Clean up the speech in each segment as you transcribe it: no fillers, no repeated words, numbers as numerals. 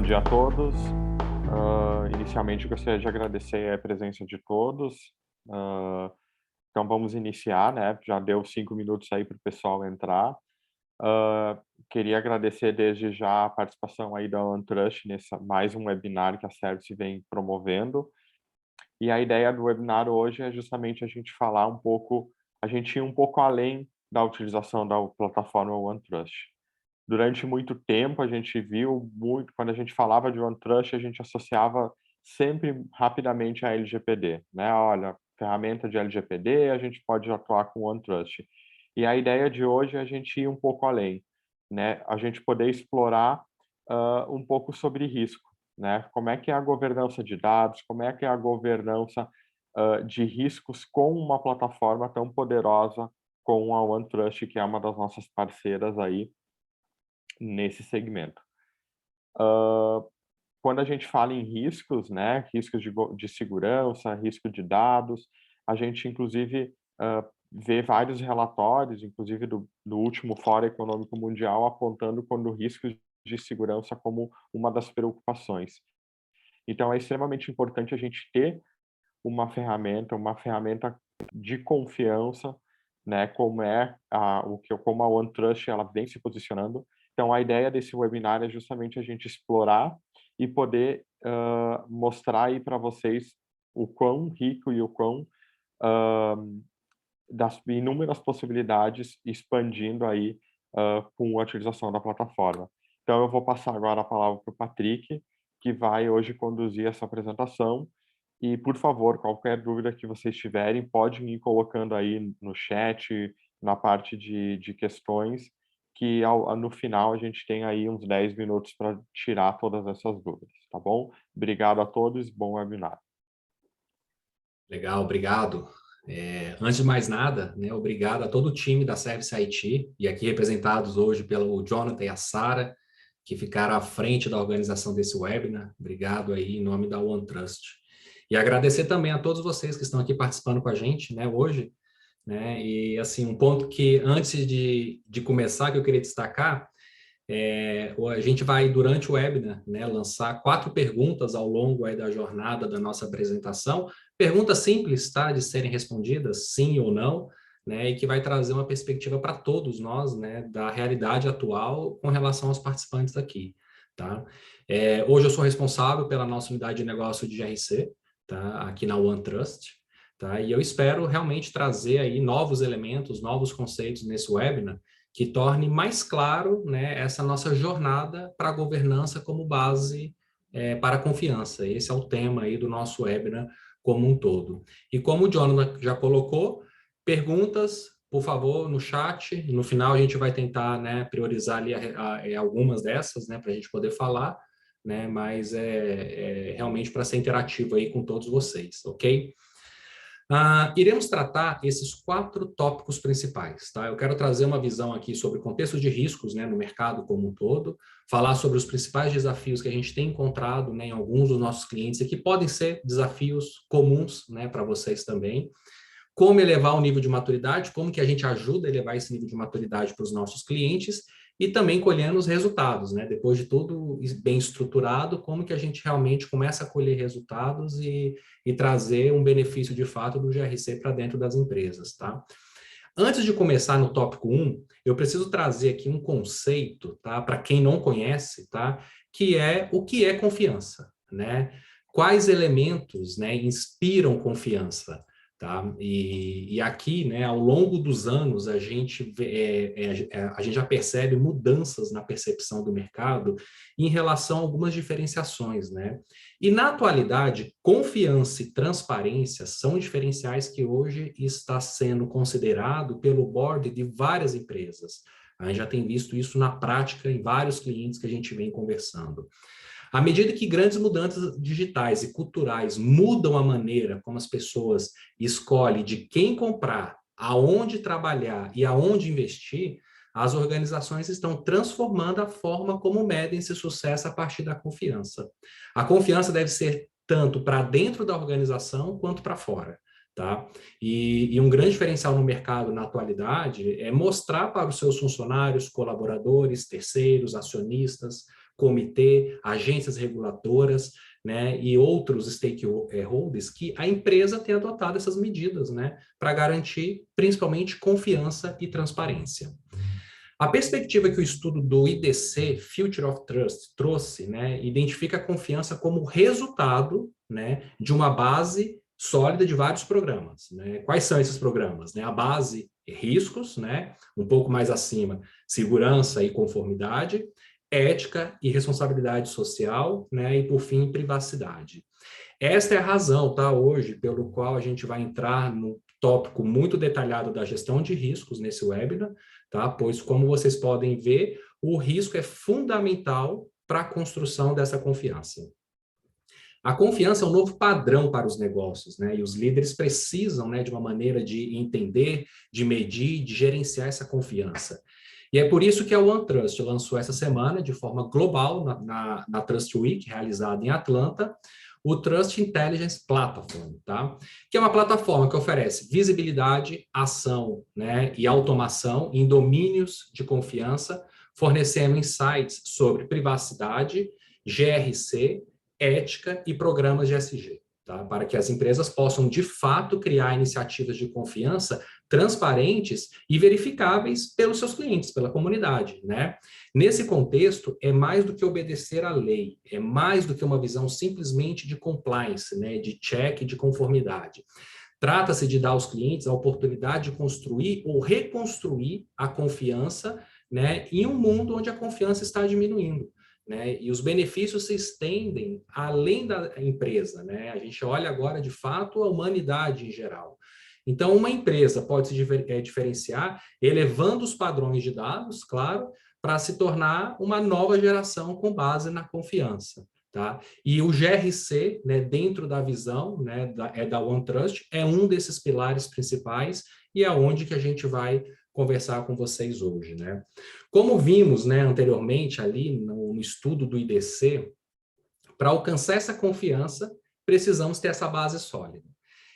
dia a todos. Inicialmente, gostaria de agradecer a presença de todos. Ah, então, vamos iniciar, né? Já deu 5 minutos aí para o pessoal entrar. Queria agradecer desde já a participação aí da OneTrust nesse mais um webinar que a Service vem promovendo. E a ideia do webinar hoje é justamente a gente falar um pouco, a gente ir um pouco além da utilização da plataforma OneTrust. Durante muito tempo, a gente viu muito, quando a gente falava de OneTrust, a gente associava sempre rapidamente a LGPD, né? Olha, ferramenta de LGPD, a gente pode atuar com OneTrust. E a ideia de hoje é a gente ir um pouco além, né? A gente poder explorar um pouco sobre risco, né? Como é que é a governança de dados, como é que é a governança de riscos com uma plataforma tão poderosa como a OneTrust, que é uma das nossas parceiras aí nesse segmento. Quando a gente fala em riscos, né, riscos de segurança, risco de dados, a gente inclusive vê vários relatórios, inclusive do último Fórum Econômico Mundial, apontando quando riscos de segurança como uma das preocupações. Então, é extremamente importante a gente ter uma ferramenta de confiança, né, como a OneTrust ela vem se posicionando. Então, a ideia desse webinar é justamente a gente explorar e poder mostrar aí para vocês o quão rico e o quão das inúmeras possibilidades expandindo aí com a utilização da plataforma. Então, eu vou passar agora a palavra para o Patrick, que vai hoje conduzir essa apresentação. E, por favor, qualquer dúvida que vocês tiverem, podem ir colocando aí no chat, na parte de questões, que no final a gente tem aí uns 10 minutos para tirar todas essas dúvidas, tá bom? Obrigado a todos, bom webinar. Legal, obrigado. Antes de mais nada, né, obrigado a todo o time da Service IT, e aqui representados hoje pelo Jonathan e a Sara, que ficaram à frente da organização desse webinar. Obrigado aí em nome da OneTrust. E agradecer também a todos vocês que estão aqui participando com a gente, né, hoje, né, e assim, um ponto que antes de começar, que eu queria destacar, a gente vai, durante o webinar, né, lançar 4 perguntas ao longo aí da jornada da nossa apresentação, perguntas simples, tá, de serem respondidas, sim ou não, né, e que vai trazer uma perspectiva para todos nós, né, da realidade atual com relação aos participantes aqui, tá? Hoje eu sou responsável pela nossa unidade de negócio de GRC, tá, aqui na OneTrust, tá, e eu espero realmente trazer aí novos elementos, novos conceitos nesse webinar, que torne mais claro, né, essa nossa jornada para a governança como base para a confiança. Esse é o tema aí do nosso webinar como um todo. E como o Jonathan já colocou, perguntas, por favor, no chat. No final a gente vai tentar, né, priorizar ali algumas dessas, né, para a gente poder falar, né, mas realmente para ser interativo aí com todos vocês, ok? Iremos tratar esses 4 tópicos principais, tá? Eu quero trazer uma visão aqui sobre o contexto de riscos, né, no mercado como um todo, falar sobre os principais desafios que a gente tem encontrado, né, em alguns dos nossos clientes e que podem ser desafios comuns, né, para vocês também, como elevar o nível de maturidade, como que a gente ajuda a elevar esse nível de maturidade para os nossos clientes e também colhendo os resultados, né? Depois de tudo bem estruturado, como que a gente realmente começa a colher resultados e trazer um benefício de fato do GRC para dentro das empresas, tá? Antes de começar no tópico 1, eu preciso trazer aqui um conceito, tá? Para quem não conhece, tá? Que é o que é confiança, né? Quais elementos, né, inspiram confiança? Tá? E aqui, né, ao longo dos anos, a gente já percebe mudanças na percepção do mercado em relação a algumas diferenciações, né? E na atualidade, confiança e transparência são diferenciais que hoje está sendo considerado pelo board de várias empresas. A gente já tem visto isso na prática em vários clientes que a gente vem conversando. À medida que grandes mudanças digitais e culturais mudam a maneira como as pessoas escolhem de quem comprar, aonde trabalhar e aonde investir, as organizações estão transformando a forma como medem esse sucesso a partir da confiança. A confiança deve ser tanto para dentro da organização quanto para fora. Tá? E um grande diferencial no mercado na atualidade é mostrar para os seus funcionários, colaboradores, terceiros, acionistas, comitê, agências reguladoras, né, e outros stakeholders que a empresa tem adotado essas medidas, né, para garantir principalmente confiança e transparência. A perspectiva que o estudo do IDC, Future of Trust, trouxe, né, identifica a confiança como resultado, né, de uma base sólida de vários programas, né? Quais são esses programas? Né? A base, riscos, né, um pouco mais acima, segurança e conformidade, ética e responsabilidade social, né, e por fim, privacidade. Esta é a razão, tá, hoje, pelo qual a gente vai entrar no tópico muito detalhado da gestão de riscos nesse webinar, tá? Pois, como vocês podem ver, o risco é fundamental para a construção dessa confiança. A confiança é um novo padrão para os negócios, né? E os líderes precisam, né, de uma maneira de entender, de medir, de gerenciar essa confiança. E é por isso que a OneTrust lançou essa semana, de forma global, na Trust Week, realizada em Atlanta, o Trust Intelligence Platform, tá? Que é uma plataforma que oferece visibilidade, ação, né, e automação em domínios de confiança, fornecendo insights sobre privacidade, GRC, ética e programas de ESG, tá? Para que as empresas possam, de fato, criar iniciativas de confiança transparentes e verificáveis pelos seus clientes, pela comunidade, né? Nesse contexto, é mais do que obedecer à lei, é mais do que uma visão simplesmente de compliance, né? De check, de conformidade. Trata-se de dar aos clientes a oportunidade de construir ou reconstruir a confiança, né? Em um mundo onde a confiança está diminuindo. Né? E os benefícios se estendem além da empresa, né? A gente olha agora, de fato, a humanidade em geral. Então, uma empresa pode se diferenciar elevando os padrões de dados, claro, para se tornar uma nova geração com base na confiança. Tá? E o GRC, né, dentro da visão, né, da OneTrust, é um desses pilares principais e é onde que a gente vai conversar com vocês hoje, né? Como vimos, né, anteriormente ali no estudo do IDC, para alcançar essa confiança, precisamos ter essa base sólida.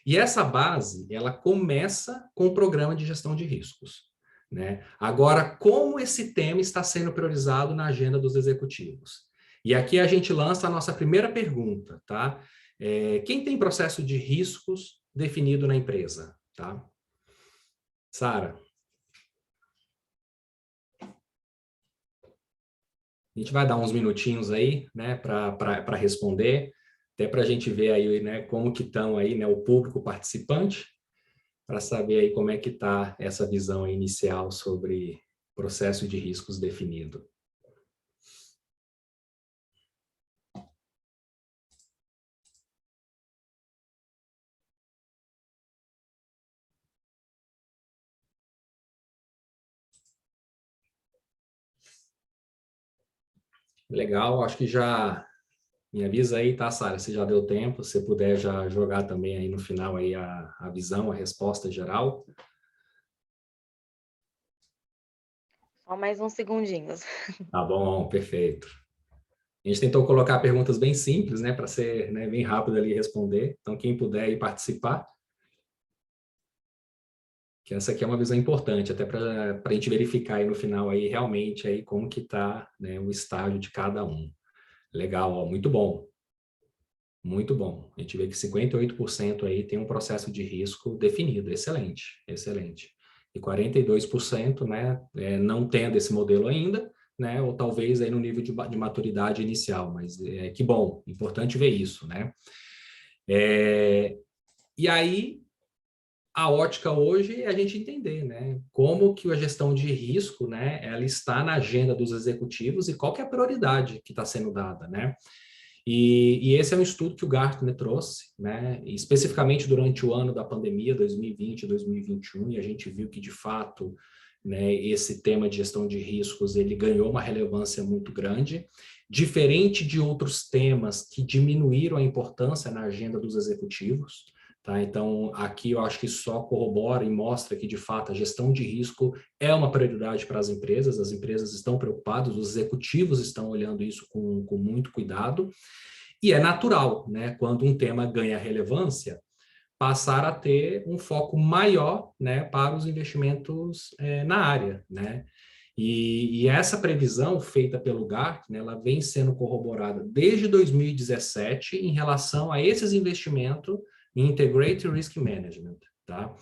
E essa base, ela começa com o programa de gestão de riscos, né? Agora, como esse tema está sendo priorizado na agenda dos executivos? E aqui a gente lança a nossa primeira pergunta, tá? Quem tem processo de riscos definido na empresa, tá? Sara. A gente vai dar uns minutinhos aí, né, para responder, até para a gente ver aí, né, como que estão aí, né, o público participante, para saber aí como é que está essa visão inicial sobre processo de riscos definido. Legal, acho que já me avisa aí, tá, Sara? Se já deu tempo, se puder já jogar também aí no final aí a visão, a resposta geral. Só mais uns segundinhos. Tá bom, perfeito. A gente tentou colocar perguntas bem simples, né, para ser, né, bem rápido ali responder. Então, quem puder aí participar, que essa aqui é uma visão importante, até para a gente verificar aí no final aí realmente aí como que está, né, o estágio de cada um. Legal, ó, muito bom. Muito bom. A gente vê que 58% aí tem um processo de risco definido. Excelente, excelente. E 42%, né, não tendo esse modelo ainda, né, ou talvez aí no nível de maturidade inicial, mas que bom, importante ver isso, né? E aí, a ótica hoje é a gente entender, né, como que a gestão de risco, né, ela está na agenda dos executivos e qual que é a prioridade que está sendo dada, né? E esse é um estudo que o Gartner trouxe, né, especificamente durante o ano da pandemia, 2020 e 2021, e a gente viu que, de fato, né, esse tema de gestão de riscos, ele ganhou uma relevância muito grande, diferente de outros temas que diminuíram a importância na agenda dos executivos. Tá? Então, aqui eu acho que só corrobora e mostra que, de fato, a gestão de risco é uma prioridade para as empresas estão preocupadas, os executivos estão olhando isso com muito cuidado, e é natural, né, quando um tema ganha relevância, passar a ter um foco maior, né, para os investimentos na área, né? E essa previsão feita pelo Gartner, ela vem sendo corroborada desde 2017 em relação a esses investimentos em Integrated Risk Management, tá?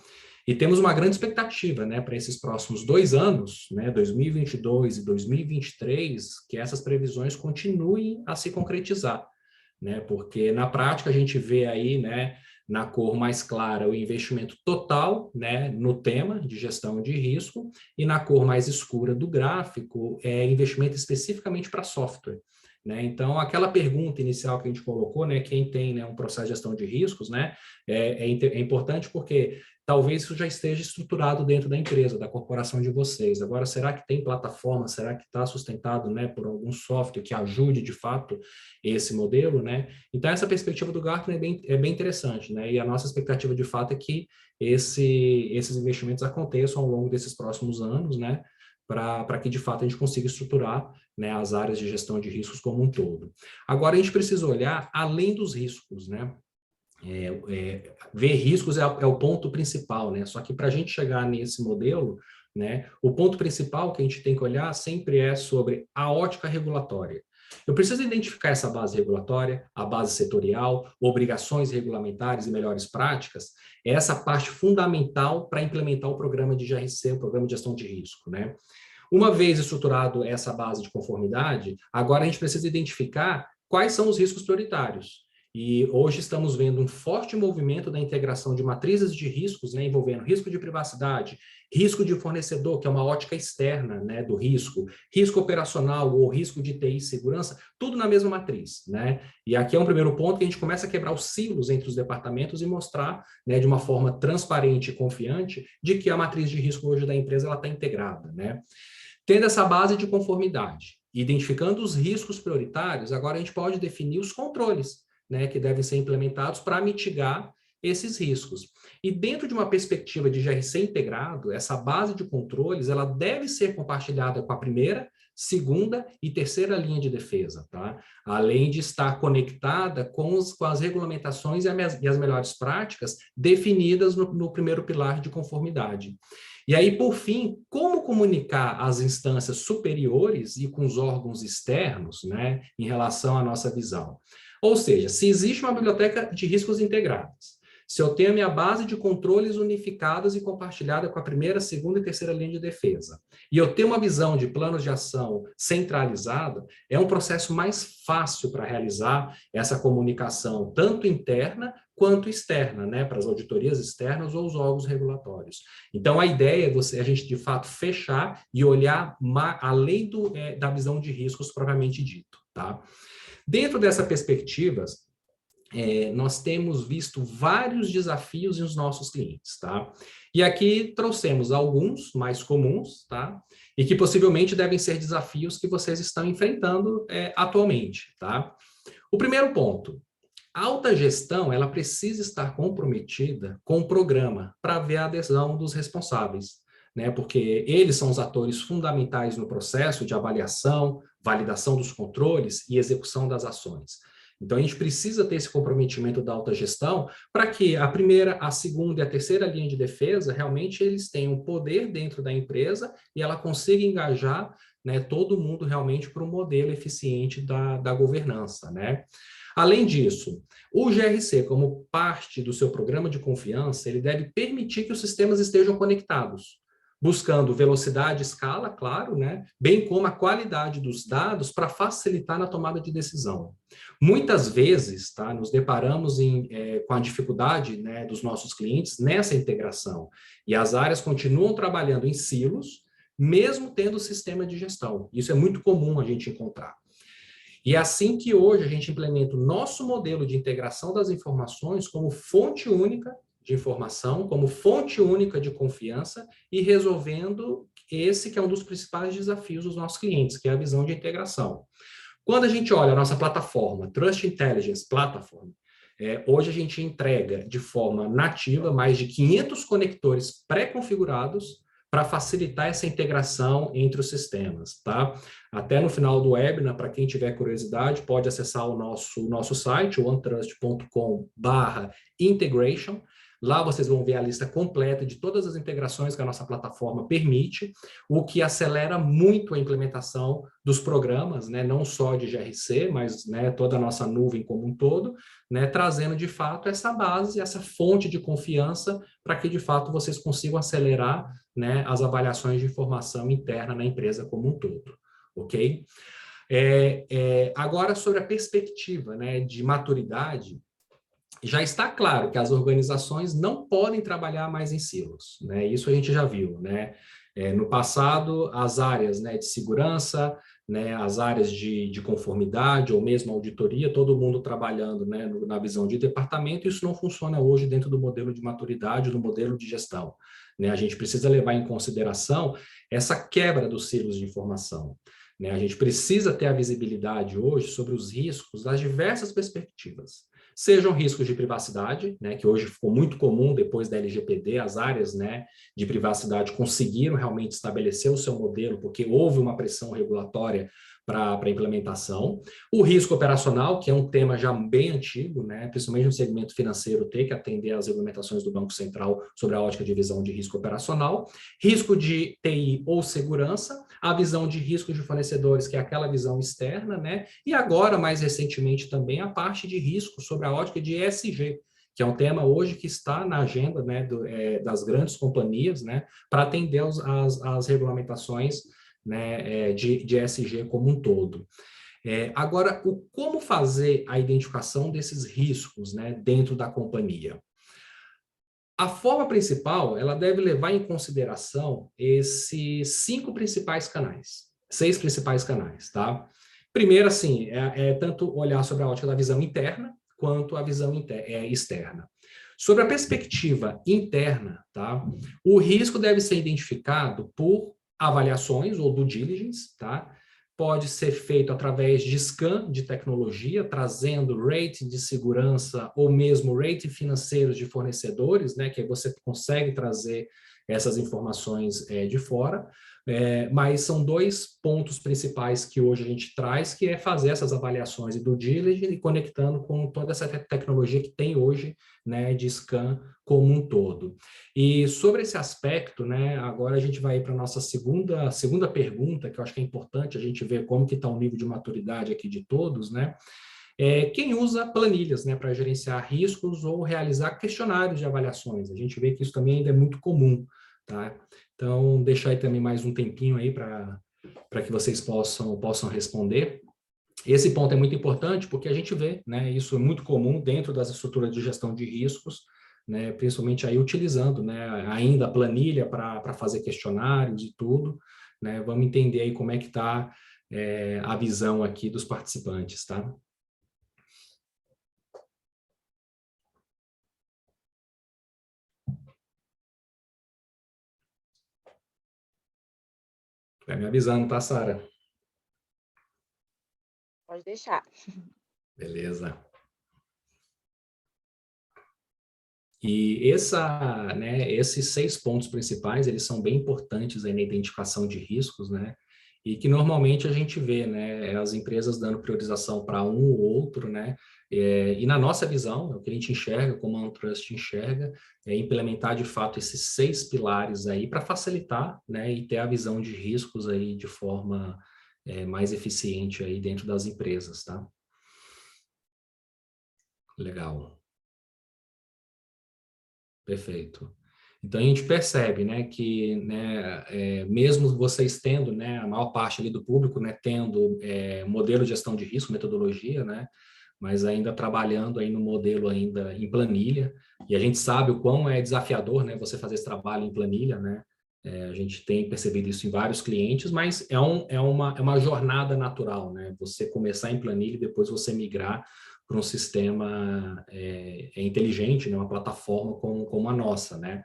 E temos uma grande expectativa, né, para esses próximos 2 anos, né, 2022 e 2023, que essas previsões continuem a se concretizar, né, porque na prática a gente vê aí, né, na cor mais clara o investimento total, né, no tema de gestão de risco, e na cor mais escura do gráfico é investimento especificamente para software. Né? Então, aquela pergunta inicial que a gente colocou, né, quem tem, né, um processo de gestão de riscos, né, é importante porque talvez isso já esteja estruturado dentro da empresa, da corporação de vocês. Agora, será que tem plataforma? Será que está sustentado, né, por algum software que ajude, de fato, esse modelo? Né? Então, essa perspectiva do Gartner é bem interessante. Né? E a nossa expectativa, de fato, é que esses investimentos aconteçam ao longo desses próximos anos, né, para que, de fato, a gente consiga estruturar, né, as áreas de gestão de riscos como um todo. Agora, a gente precisa olhar além dos riscos, né? Ver riscos é o ponto principal, né? Só que para a gente chegar nesse modelo, né, o ponto principal que a gente tem que olhar sempre é sobre a ótica regulatória. Eu preciso identificar essa base regulatória, a base setorial, obrigações regulamentares e melhores práticas, é essa parte fundamental para implementar o programa de GRC, o programa de gestão de risco, né? Uma vez estruturado essa base de conformidade, agora a gente precisa identificar quais são os riscos prioritários. E hoje estamos vendo um forte movimento da integração de matrizes de riscos, né, envolvendo risco de privacidade, risco de fornecedor, que é uma ótica externa, né, do risco, risco operacional ou risco de TI e segurança, tudo na mesma matriz. Né? E aqui é um primeiro ponto que a gente começa a quebrar os silos entre os departamentos e mostrar, né, de uma forma transparente e confiante de que a matriz de risco hoje da empresa está integrada. Né? Tendo essa base de conformidade, identificando os riscos prioritários, agora a gente pode definir os controles, né, que devem ser implementados para mitigar esses riscos. E dentro de uma perspectiva de GRC integrado, essa base de controles ela deve ser compartilhada com a primeira, segunda e terceira linha de defesa, tá? Além de estar conectada com as regulamentações e as melhores práticas definidas no primeiro pilar de conformidade. E aí, por fim, como comunicar às instâncias superiores e com os órgãos externos, né, em relação à nossa visão? Ou seja, se existe uma biblioteca de riscos integradas, se eu tenho a minha base de controles unificadas e compartilhada com a primeira, segunda e terceira linha de defesa, e eu tenho uma visão de planos de ação centralizada, é um processo mais fácil para realizar essa comunicação, tanto interna quanto externa, né, para as auditorias externas ou os órgãos regulatórios. Então, a ideia é a gente, de fato, fechar e olhar além da visão de riscos propriamente dito, tá? Dentro dessa perspectiva, nós temos visto vários desafios nos nossos clientes, tá? E aqui trouxemos alguns mais comuns, tá? E que possivelmente devem ser desafios que vocês estão enfrentando atualmente, tá? O primeiro ponto, a alta gestão, ela precisa estar comprometida com o programa para ver a adesão dos responsáveis, né? Porque eles são os atores fundamentais no processo de avaliação, validação dos controles e execução das ações. Então, a gente precisa ter esse comprometimento da alta gestão para que a primeira, a segunda e a terceira linha de defesa, realmente eles tenham poder dentro da empresa e ela consiga engajar, né, todo mundo realmente para um modelo eficiente da governança, né? Além disso, o GRC, como parte do seu programa de confiança, ele deve permitir que os sistemas estejam conectados, buscando velocidade e escala, claro, né? Bem como a qualidade dos dados para facilitar na tomada de decisão. Muitas vezes, tá, nos deparamos com a dificuldade, né, dos nossos clientes nessa integração, e as áreas continuam trabalhando em silos, mesmo tendo sistema de gestão. Isso é muito comum a gente encontrar. E é assim que hoje a gente implementa o nosso modelo de integração das informações como fonte única de informação, como fonte única de confiança e resolvendo esse que é um dos principais desafios dos nossos clientes, que é a visão de integração. Quando a gente olha a nossa plataforma, Trust Intelligence Platform, hoje a gente entrega de forma nativa mais de 500 conectores pré-configurados para facilitar essa integração entre os sistemas, tá? Até no final do webinar, para quem tiver curiosidade, pode acessar o nosso site, onetrust.com/integration. Lá vocês vão ver a lista completa de todas as integrações que a nossa plataforma permite, o que acelera muito a implementação dos programas, né, não só de GRC, mas, né, toda a nossa nuvem como um todo, né, trazendo de fato essa base, essa fonte de confiança para que de fato vocês consigam acelerar, né, as avaliações de informação interna na empresa como um todo, ok? Agora, sobre a perspectiva, né, de maturidade, já está claro que as organizações não podem trabalhar mais em silos, né? Isso a gente já viu, né? No passado, as áreas, né, de segurança, né, as áreas de conformidade ou mesmo auditoria, todo mundo trabalhando, né, na visão de departamento, isso não funciona hoje dentro do modelo de maturidade, do modelo de gestão, né? A gente precisa levar em consideração essa quebra dos silos de informação, né? A gente precisa ter a visibilidade hoje sobre os riscos das diversas perspectivas. Sejam riscos de privacidade, né, que hoje ficou muito comum depois da LGPD, as áreas, né, de privacidade conseguiram realmente estabelecer o seu modelo, porque houve uma pressão regulatória para a implementação. O risco operacional, que é um tema já bem antigo, né, principalmente no segmento financeiro, ter que atender às regulamentações do Banco Central sobre a ótica de visão de risco operacional. Risco de TI ou segurança, a visão de risco de fornecedores, que é aquela visão externa, né, e agora, mais recentemente também, a parte de risco sobre a ótica de ESG, que é um tema hoje que está na agenda, né, das grandes companhias, né, para atender às regulamentações, né, de ESG como um todo. Agora, como fazer a identificação desses riscos, né, dentro da companhia? A forma principal, ela deve levar em consideração esses 6 principais canais, tá? Primeiro, assim, tanto olhar sobre a ótica da visão interna, quanto a visão externa. Sobre a perspectiva interna, tá? O risco deve ser identificado por avaliações ou due diligence, tá? Pode ser feito através de scan de tecnologia, trazendo rating de segurança ou mesmo rating financeiros de fornecedores, né, que aí você consegue trazer essas informações de fora. Mas são 2 pontos principais que hoje a gente traz, que é fazer essas avaliações e due diligence e conectando com toda essa tecnologia que tem hoje, né, de scan como um todo. E sobre esse aspecto, né, agora a gente vai para a nossa segunda pergunta, que eu acho que é importante a gente ver como que está o nível de maturidade aqui de todos, né? Quem usa planilhas, né, para gerenciar riscos ou realizar questionários de avaliações. A gente vê que isso também ainda é muito comum, tá? Então, deixar aí também mais um tempinho aí para que vocês possam responder. Esse ponto é muito importante porque a gente vê, né, isso é muito comum dentro das estruturas de gestão de riscos, né, principalmente aí utilizando, né, ainda a planilha para fazer questionários e tudo, né? Vamos entender aí como é que está a visão aqui dos participantes, tá? Vai me avisando, tá, Sara? Pode deixar. Beleza. E esses 6 pontos principais, eles são bem importantes aí na identificação de riscos, né? E que normalmente a gente vê, né, as empresas dando priorização para um ou outro, né? E na nossa visão, o que a gente enxerga, como a OneTrust enxerga, é implementar de fato esses 6 pilares aí para facilitar, né, e ter a visão de riscos aí de forma mais eficiente aí dentro das empresas, tá? Legal. Perfeito. Então a gente percebe, né, que, né, mesmo vocês tendo, né, a maior parte ali do público, né, tendo modelo de gestão de risco, metodologia, né, mas ainda trabalhando aí no modelo ainda em planilha, e a gente sabe o quão é desafiador, né, você fazer esse trabalho em planilha, né, a gente tem percebido isso em vários clientes, mas é uma jornada natural, né, você começar em planilha e depois você migrar para um sistema inteligente, né, uma plataforma como a nossa, né.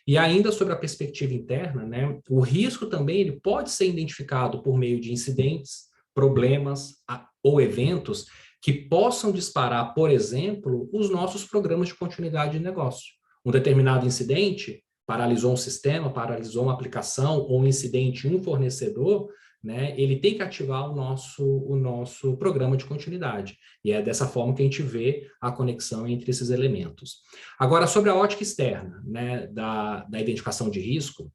E ainda sobre a perspectiva interna, né, o risco também ele pode ser identificado por meio de incidentes, problemas ou eventos que possam disparar, por exemplo, os nossos programas de continuidade de negócio. Um determinado incidente paralisou um sistema, paralisou uma aplicação, ou um incidente em um fornecedor, né, ele tem que ativar o nosso programa de continuidade. E é dessa forma que a gente vê a conexão entre esses elementos. Agora, sobre a ótica externa, né, da identificação de risco,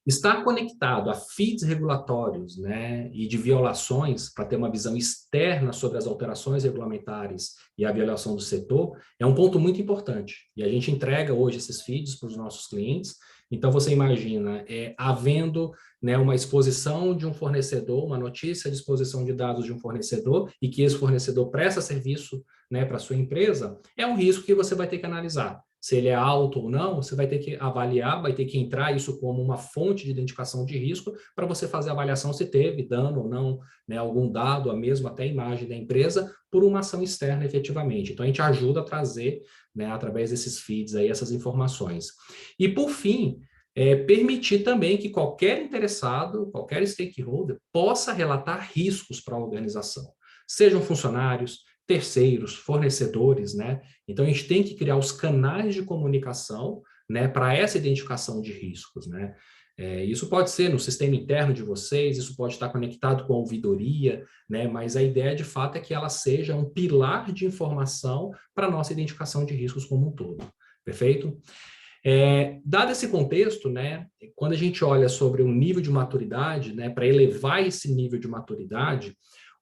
estar conectado a feeds regulatórios, né, e de violações para ter uma visão externa sobre as alterações regulamentares e a violação do setor é um ponto muito importante. E a gente entrega hoje esses feeds para os nossos clientes. Então, você imagina, havendo, né, uma exposição de um fornecedor, uma notícia de exposição de dados de um fornecedor e que esse fornecedor presta serviço, né, para a sua empresa, é um risco que você vai ter que analisar. Se ele é alto ou não, você vai ter que avaliar, vai ter que entrar isso como uma fonte de identificação de risco para você fazer a avaliação se teve dano ou não, né, algum dado, a mesmo até a imagem da empresa, por uma ação externa efetivamente. Então, a gente ajuda a trazer, né, através desses feeds aí, essas informações. E, por fim, permitir também que qualquer interessado, qualquer stakeholder, possa relatar riscos para a organização. Sejam funcionários, terceiros, fornecedores, né? Então, a gente tem que criar os canais de comunicação, né, para essa identificação de riscos, né? Isso pode ser no sistema interno de vocês, isso pode estar conectado com a ouvidoria, né? Mas a ideia, de fato, é que ela seja um pilar de informação para a nossa identificação de riscos como um todo. Perfeito? Dado esse contexto, né, quando a gente olha sobre um nível de maturidade, né, para elevar esse nível de maturidade,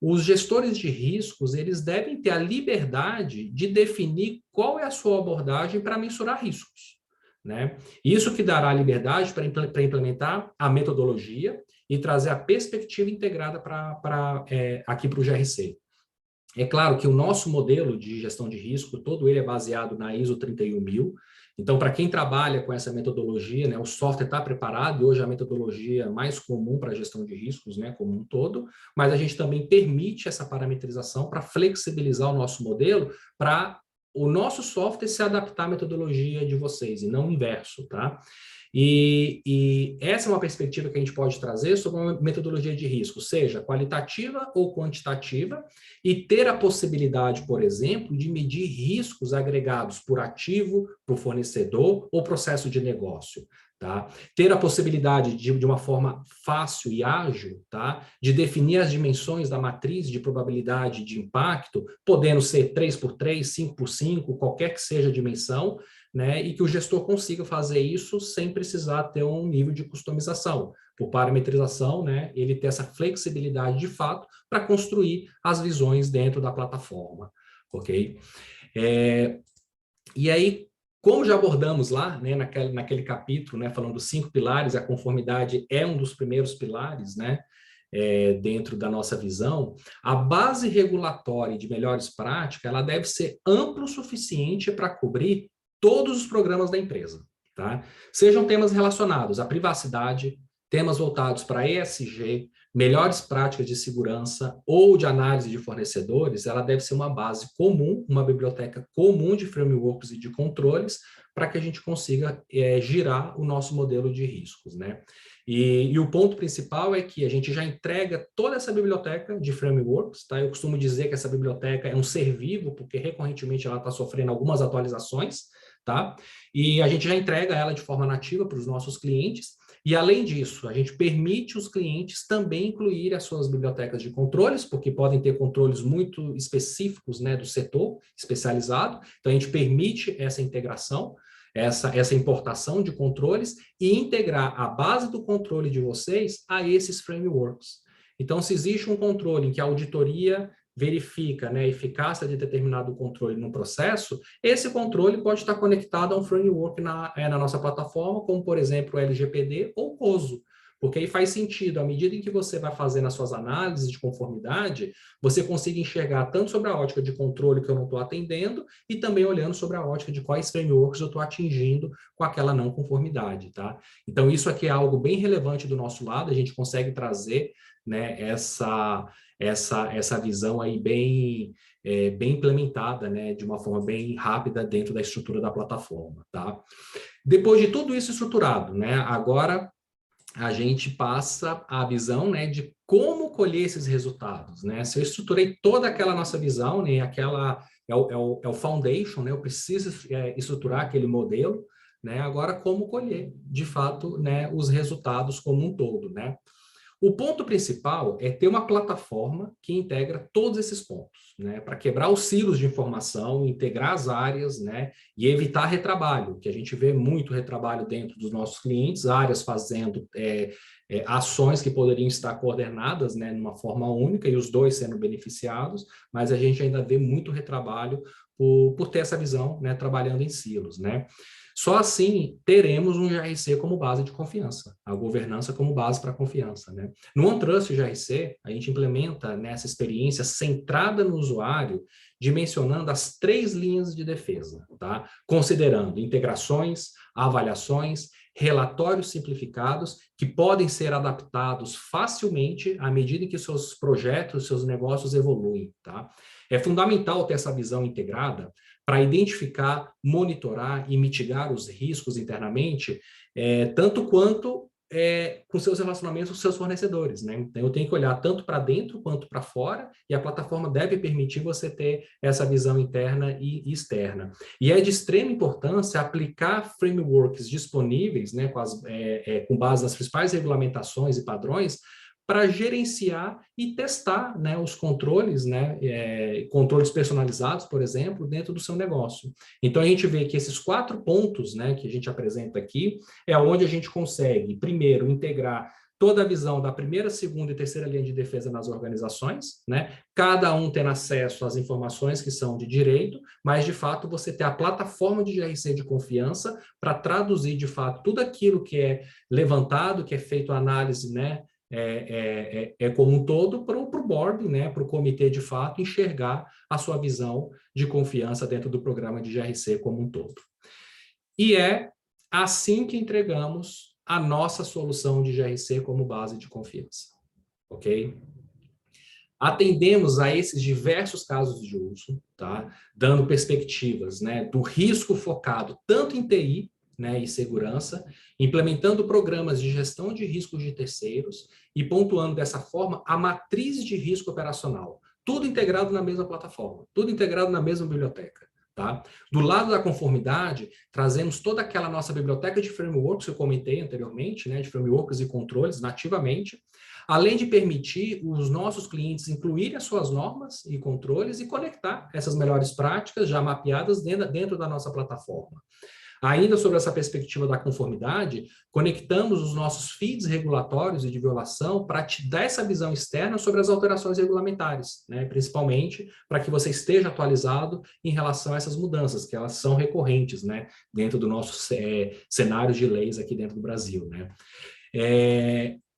os gestores de riscos, eles devem ter a liberdade de definir qual é a sua abordagem para mensurar riscos, né? Isso que dará liberdade para implementar a metodologia e trazer a perspectiva integrada aqui para o GRC. É claro que o nosso modelo de gestão de risco, todo ele é baseado na ISO 31000. Então, para quem trabalha com essa metodologia, né, o software está preparado, e hoje é a metodologia mais comum para a gestão de riscos, né, como um todo, mas a gente também permite essa parametrização para flexibilizar o nosso modelo para o nosso software se adaptar à metodologia de vocês, e não o inverso, tá? E essa é uma perspectiva que a gente pode trazer sobre uma metodologia de risco, seja qualitativa ou quantitativa, e ter a possibilidade, por exemplo, de medir riscos agregados por ativo, por fornecedor ou processo de negócio. Tá? Ter a possibilidade de uma forma fácil e ágil, tá? De definir as dimensões da matriz de probabilidade de impacto, podendo ser 3x3, 5x5, qualquer que seja a dimensão, né, e que o gestor consiga fazer isso sem precisar ter um nível de customização. Por parametrização, né, ele ter essa flexibilidade de fato para construir as visões dentro da plataforma, ok? E aí, como já abordamos lá, né, naquele capítulo, né, falando dos 5 pilares, a conformidade é um dos primeiros pilares, né, dentro da nossa visão, a base regulatória de melhores práticas, ela deve ser ampla o suficiente para cobrir todos os programas da empresa, tá? Sejam temas relacionados à privacidade, temas voltados para ESG, melhores práticas de segurança ou de análise de fornecedores, ela deve ser uma base comum, uma biblioteca comum de frameworks e de controles para que a gente consiga girar o nosso modelo de riscos, né? E o ponto principal é que a gente já entrega toda essa biblioteca de frameworks, tá? Eu costumo dizer que essa biblioteca é um ser vivo, porque recorrentemente ela está sofrendo algumas atualizações, tá? E a gente já entrega ela de forma nativa para os nossos clientes. E, além disso, a gente permite os clientes também incluir as suas bibliotecas de controles, porque podem ter controles muito específicos, né, do setor especializado. Então, a gente permite essa integração, essa importação de controles e integrar a base do controle de vocês a esses frameworks. Então, se existe um controle em que a auditoria verifica, né, a eficácia de determinado controle no processo, esse controle pode estar conectado a um framework na nossa plataforma, como, por exemplo, o LGPD ou o COSO, porque aí faz sentido, à medida em que você vai fazendo as suas análises de conformidade, você consiga enxergar tanto sobre a ótica de controle que eu não estou atendendo, e também olhando sobre a ótica de quais frameworks eu estou atingindo com aquela não conformidade, tá? Então, isso aqui é algo bem relevante do nosso lado, a gente consegue trazer, né, essa visão aí bem implementada, né, de uma forma bem rápida dentro da estrutura da plataforma, tá? Depois de tudo isso estruturado, né, agora a gente passa a visão, né, de como colher esses resultados, né? Se eu estruturei toda aquela nossa visão, né, aquela é o foundation, né? Eu preciso estruturar aquele modelo, né? Agora como colher, de fato, né, os resultados como um todo, né? O ponto principal é ter uma plataforma que integra todos esses pontos, né? Para quebrar os silos de informação, integrar as áreas, né? E evitar retrabalho, que a gente vê muito retrabalho dentro dos nossos clientes, áreas fazendo ações que poderiam estar coordenadas, né, numa forma única e os dois sendo beneficiados, mas a gente ainda vê muito retrabalho por ter essa visão, né, trabalhando em silos, né? Só assim teremos um GRC como base de confiança, a governança como base para a confiança, né? No OneTrust GRC, a gente implementa nessa experiência centrada no usuário, dimensionando as 3 linhas de defesa, tá? Considerando integrações, avaliações, relatórios simplificados que podem ser adaptados facilmente à medida que seus projetos, seus negócios evoluem, tá? É fundamental ter essa visão integrada para identificar, monitorar e mitigar os riscos internamente, tanto quanto com seus relacionamentos com seus fornecedores, né? Então, eu tenho que olhar tanto para dentro quanto para fora, e a plataforma deve permitir você ter essa visão interna e externa. E é de extrema importância aplicar frameworks disponíveis, né, com base nas principais regulamentações e padrões, para gerenciar e testar, né, os controles, né, controles personalizados, por exemplo, dentro do seu negócio. Então, a gente vê que esses 4 pontos, né, que a gente apresenta aqui, é onde a gente consegue, primeiro, integrar toda a visão da primeira, segunda e terceira linha de defesa nas organizações, né? Cada um tendo acesso às informações que são de direito, mas, de fato, você ter a plataforma de GRC de confiança para traduzir, de fato, tudo aquilo que é levantado, que é feito a análise, né, como um todo para o board, né, para o comitê, de fato, enxergar a sua visão de confiança dentro do programa de GRC como um todo. E é assim que entregamos a nossa solução de GRC como base de confiança, ok? Atendemos a esses diversos casos de uso, tá? Dando perspectivas, né, do risco focado tanto em TI, né, e segurança, implementando programas de gestão de riscos de terceiros e pontuando dessa forma a matriz de risco operacional. Tudo integrado na mesma plataforma, tudo integrado na mesma biblioteca. Tá? Do lado da conformidade, trazemos toda aquela nossa biblioteca de frameworks que eu comentei anteriormente, né, de frameworks e controles nativamente, além de permitir os nossos clientes incluírem as suas normas e controles e conectar essas melhores práticas já mapeadas dentro da nossa plataforma. Ainda sobre essa perspectiva da conformidade, conectamos os nossos feeds regulatórios e de violação para te dar essa visão externa sobre as alterações regulamentares, né? Principalmente para que você esteja atualizado em relação a essas mudanças, que elas são recorrentes, né? Dentro do nosso cenário de leis aqui dentro do Brasil, né?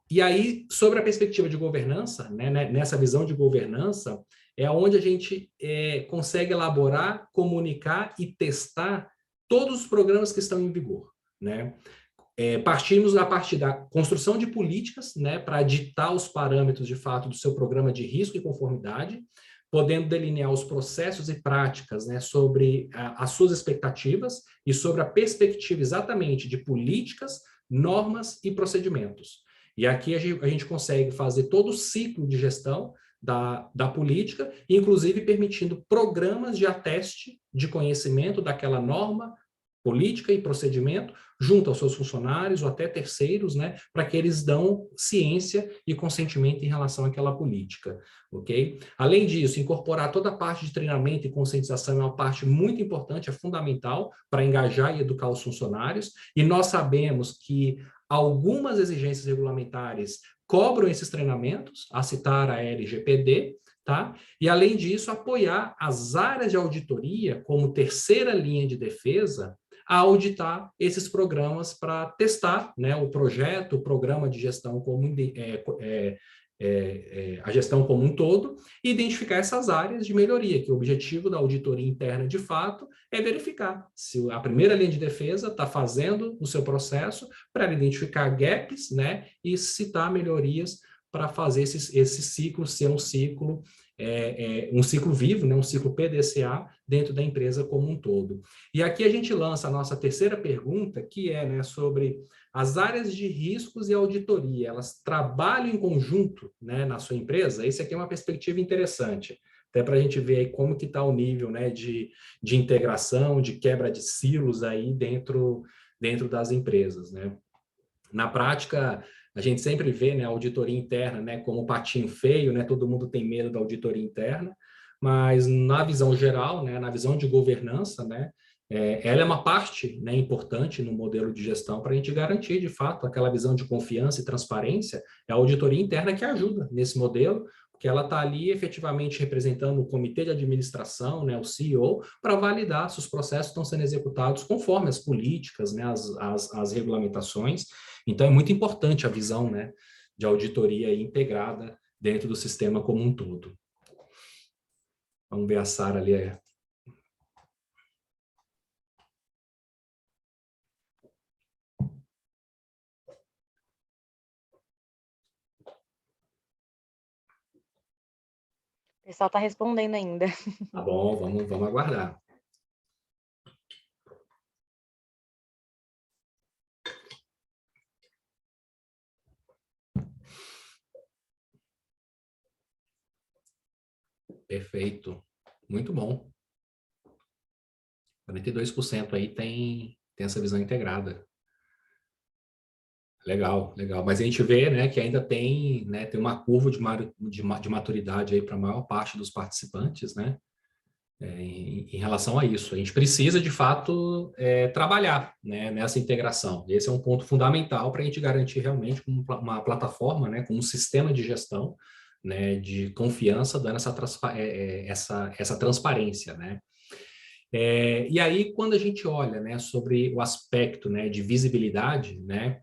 E aí, sobre a perspectiva de governança, né? Nessa visão de governança, é onde a gente consegue elaborar, comunicar e testar todos os programas que estão em vigor, né? Partimos a partir da construção de políticas, né, para ditar os parâmetros, de fato, do seu programa de risco e conformidade, podendo delinear os processos e práticas, né, sobre as suas expectativas e sobre a perspectiva exatamente de políticas, normas e procedimentos. E aqui a gente consegue fazer todo o ciclo de gestão da política, inclusive permitindo programas de ateste de conhecimento daquela norma, política e procedimento, junto aos seus funcionários ou até terceiros, né, para que eles dão ciência e consentimento em relação àquela política, ok? Além disso, incorporar toda a parte de treinamento e conscientização é uma parte muito importante, é fundamental para engajar e educar os funcionários, e nós sabemos que algumas exigências regulamentares cobram esses treinamentos, a citar a LGPD, tá? E, além disso, apoiar as áreas de auditoria como terceira linha de defesa a auditar esses programas para testar, né, o projeto, o programa de gestão a gestão como um todo, e identificar essas áreas de melhoria, que o objetivo da auditoria interna, de fato, é verificar se a primeira linha de defesa está fazendo o seu processo para identificar gaps, né, e citar melhorias para fazer esse ciclo ser um ciclo vivo, né, um ciclo PDCA dentro da empresa como um todo. E aqui a gente lança a nossa terceira pergunta, que é, né, sobre as áreas de riscos e auditoria. Elas trabalham em conjunto, né, na sua empresa? Essa aqui é uma perspectiva interessante, até para a gente ver aí como que está o nível, né, de integração, de quebra de silos aí dentro das empresas, né? Na prática, A gente sempre vê, né, a auditoria interna, né, como um patinho feio, né, todo mundo tem medo da auditoria interna, mas na visão geral, né, na visão de governança, né, ela é uma parte, né, importante no modelo de gestão para a gente garantir, de fato, aquela visão de confiança e transparência. É a auditoria interna que ajuda nesse modelo, porque ela está ali efetivamente representando o comitê de administração, né, o CEO, para validar se os processos estão sendo executados conforme as políticas, né, as regulamentações. Então, é muito importante a visão, né, de auditoria integrada dentro do sistema como um todo. Vamos ver a Sara ali. O pessoal está respondendo ainda. Tá bom, vamos aguardar. Perfeito. Muito bom. 42% aí tem essa visão integrada. Legal, legal. Mas a gente vê, né, que ainda tem, né, tem uma curva de maturidade aí para a maior parte dos participantes, né, em relação a isso. A gente precisa, de fato, trabalhar, né, nessa integração. Esse é um ponto fundamental para a gente garantir realmente uma plataforma, né, com um sistema de gestão, né, de confiança, dando essa transparência, né. E aí, quando a gente olha, né, sobre o aspecto, né, de visibilidade, né,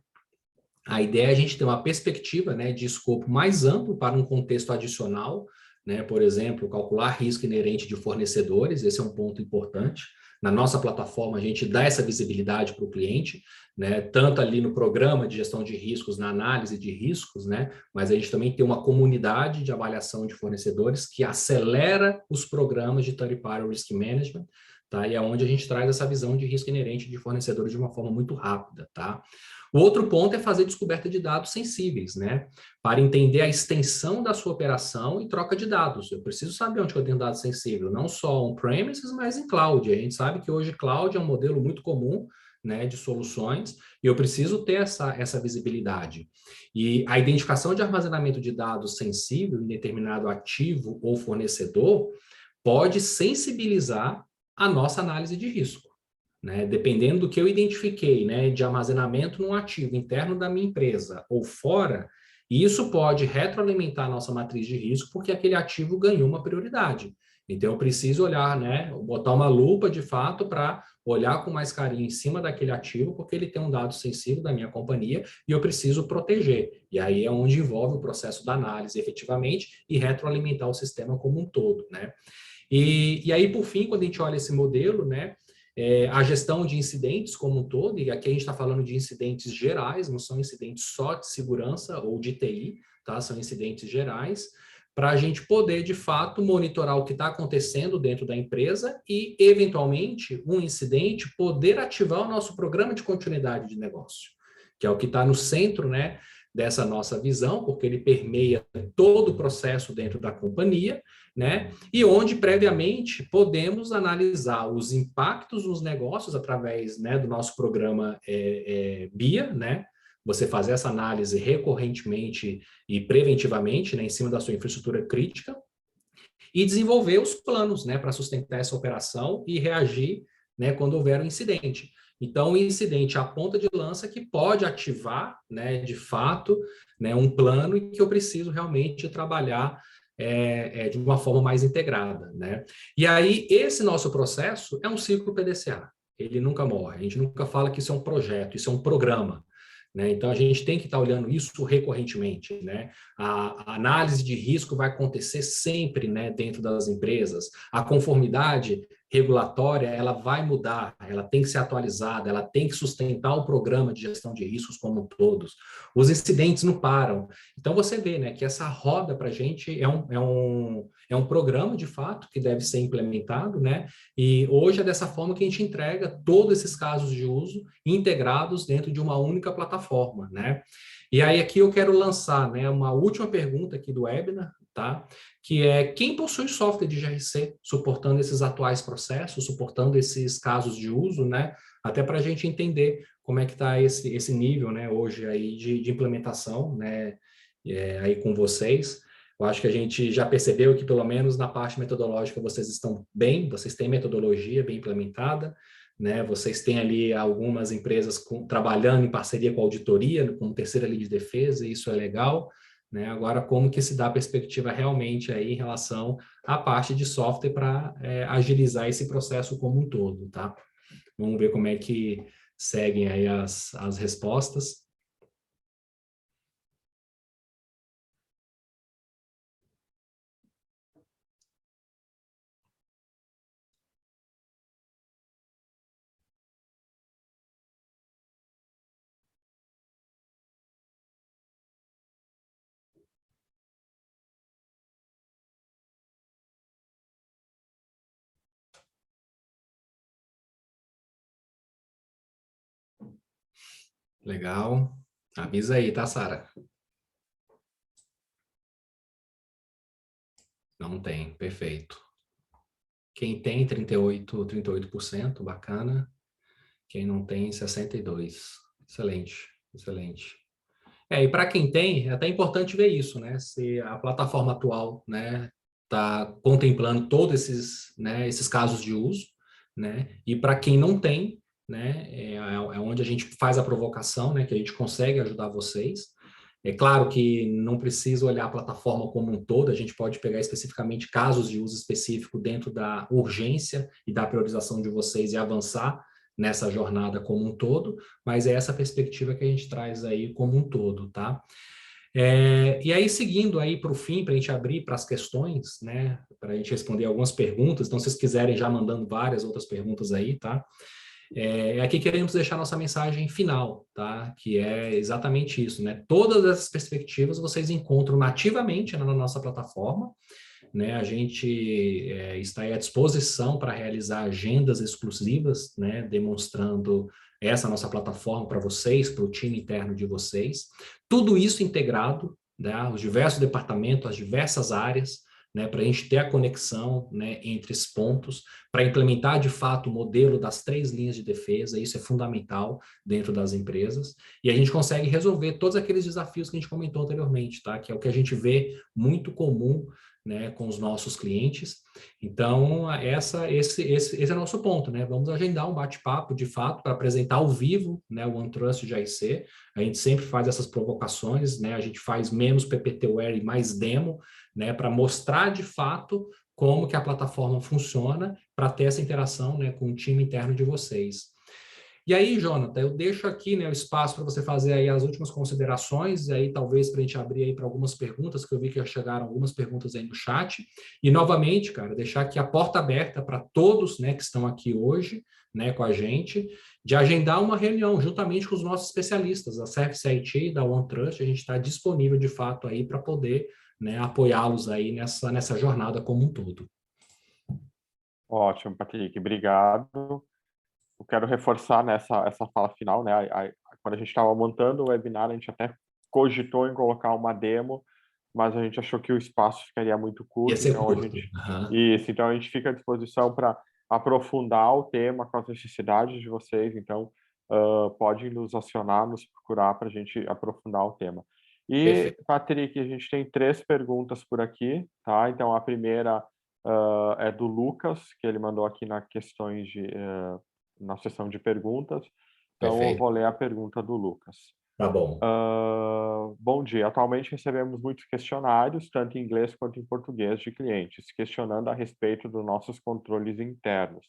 a ideia é a gente ter uma perspectiva, né, de escopo mais amplo para um contexto adicional, né, por exemplo, calcular risco inerente de fornecedores, esse é um ponto importante. Na nossa plataforma, a gente dá essa visibilidade para o cliente, né, tanto ali no programa de gestão de riscos, na análise de riscos, né, mas a gente também tem uma comunidade de avaliação de fornecedores que acelera os programas de Third Party Risk Management, tá? E é onde a gente traz essa visão de risco inerente de fornecedores de uma forma muito rápida, tá? O outro ponto é fazer descoberta de dados sensíveis, né? Para entender a extensão da sua operação e troca de dados. Eu preciso saber onde eu tenho dado sensível, não só on-premises, mas em cloud. A gente sabe que hoje cloud é um modelo muito comum, né, de soluções, e eu preciso ter essa visibilidade. E a identificação de armazenamento de dados sensível em determinado ativo ou fornecedor pode sensibilizar a nossa análise de risco. Né, dependendo do que eu identifiquei, né, de armazenamento num ativo interno da minha empresa ou fora, isso pode retroalimentar a nossa matriz de risco porque aquele ativo ganhou uma prioridade. Então, eu preciso olhar, né, botar uma lupa de fato para olhar com mais carinho em cima daquele ativo, porque ele tem um dado sensível da minha companhia e eu preciso proteger. E aí é onde envolve o processo da análise efetivamente e retroalimentar o sistema como um todo, né? E aí, por fim, quando a gente olha esse modelo, né, a gestão de incidentes como um todo, e aqui a gente está falando de incidentes gerais, não são incidentes só de segurança ou de TI, tá? São incidentes gerais, para a gente poder, de fato, monitorar o que está acontecendo dentro da empresa e, eventualmente, um incidente poder ativar o nosso programa de continuidade de negócio, que é o que está no centro, né, dessa nossa visão, porque ele permeia todo o processo dentro da companhia, né? E onde previamente podemos analisar os impactos nos negócios através, né, do nosso programa BIA, né? Você fazer essa análise recorrentemente e preventivamente, né, em cima da sua infraestrutura crítica e desenvolver os planos, né, para sustentar essa operação e reagir, né, quando houver um incidente. Então, o incidente é a ponta de lança que pode ativar, né, de fato, né, um plano e que eu preciso realmente trabalhar de uma forma mais integrada, né? E aí, esse nosso processo é um ciclo PDCA. Ele nunca morre. A gente nunca fala que isso é um projeto, isso é um programa. Né? Então, a gente tem que estar olhando isso recorrentemente. Né? A análise de risco vai acontecer sempre, né, dentro das empresas. A conformidade regulatória, ela vai mudar, ela tem que ser atualizada, ela tem que sustentar o programa de gestão de riscos como todos. Os incidentes não param. Então, você vê, né, que essa roda para a gente é um programa, de fato, que deve ser implementado, né? E hoje é dessa forma que a gente entrega todos esses casos de uso integrados dentro de uma única plataforma, né? E aí aqui eu quero lançar, né, uma última pergunta aqui do webinar, tá? Que é quem possui software de GRC, suportando esses atuais processos, suportando esses casos de uso, né? Até para a gente entender como é que está esse nível, né, hoje aí de implementação, né, aí com vocês. Eu acho que a gente já percebeu que, pelo menos na parte metodológica, vocês estão bem, vocês têm metodologia bem implementada, né? Vocês têm ali algumas empresas trabalhando em parceria com a auditoria, como terceira linha de defesa, e isso é legal, né? Agora, como que se dá a perspectiva realmente aí em relação à parte de software para agilizar esse processo como um todo, tá? Vamos ver como é que seguem aí as respostas. Legal. Avisa aí, tá, Sara? Não tem, perfeito. Quem tem 38%, bacana. Quem não tem, 62%. Excelente, excelente. E para quem tem, é até importante ver isso, né? Se a plataforma atual, né, está contemplando todos esses casos de uso, né? E para quem não tem, né, é onde a gente faz a provocação, né, que a gente consegue ajudar vocês. É claro que não precisa olhar a plataforma como um todo, a gente pode pegar especificamente casos de uso específico dentro da urgência e da priorização de vocês e avançar nessa jornada como um todo, mas é essa perspectiva que a gente traz aí como um todo, tá? E aí, seguindo aí para o fim, para a gente abrir para as questões, né? Para a gente responder algumas perguntas, então, se vocês quiserem já mandando várias outras perguntas aí, tá? Aqui queremos deixar nossa mensagem final, tá? Que é exatamente isso, né? Todas essas perspectivas vocês encontram nativamente na nossa plataforma, né? A gente está à disposição para realizar agendas exclusivas, né? Demonstrando essa nossa plataforma para vocês, para o time interno de vocês. Tudo isso integrado, né? Os diversos departamentos, as diversas áreas, né, para a gente ter a conexão, né, entre esses pontos, para implementar de fato o modelo das 3 linhas de defesa, isso é fundamental dentro das empresas, e a gente consegue resolver todos aqueles desafios que a gente comentou anteriormente, tá? Que é o que a gente vê muito comum, né, com os nossos clientes. Então, esse é o nosso ponto, né? Vamos agendar um bate-papo, de fato, para apresentar ao vivo, né, o OneTrust de AIC. A gente sempre faz essas provocações, né? A gente faz menos PPTware e mais demo, né, para mostrar de fato como que a plataforma funciona, para ter essa interação, né, com o time interno de vocês. E aí, Jonathan, eu deixo aqui, né, o espaço para você fazer aí as últimas considerações, e aí talvez para a gente abrir aí para algumas perguntas, que eu vi que já chegaram algumas perguntas aí no chat. E novamente, cara, deixar aqui a porta aberta para todos, né, que estão aqui hoje, né, com a gente, de agendar uma reunião juntamente com os nossos especialistas, da Service IT e da OneTrust. A gente está disponível de fato aí para poder, né, apoiá-los aí nessa jornada como um todo. Ótimo, Patrick, obrigado. Eu quero reforçar essa fala final, né? Quando a gente estava montando o webinar, a gente até cogitou em colocar uma demo, mas a gente achou que o espaço ficaria muito curto. Ia ser então curto. Então a gente fica à disposição para aprofundar o tema com as necessidades de vocês. Então, podem nos acionar, nos procurar para a gente aprofundar o tema. E, Perfeito. Patrick, a gente tem 3 perguntas por aqui, tá? Então, a primeira é do Lucas, que ele mandou aqui na seção de perguntas. Então, Perfeito. eu vou ler a pergunta do Lucas. Tá bom. Bom dia. Atualmente recebemos muitos questionários, tanto em inglês quanto em português, de clientes, questionando a respeito dos nossos controles internos,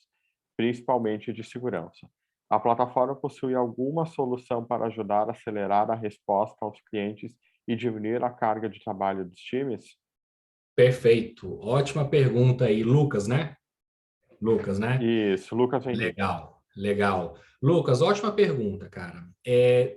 principalmente de segurança. A plataforma possui alguma solução para ajudar a acelerar a resposta aos clientes e diminuir a carga de trabalho dos times? Perfeito. Ótima pergunta aí, Lucas, né? Lucas, né? Isso, Lucas Henrique. Legal, legal. Lucas, ótima pergunta, cara.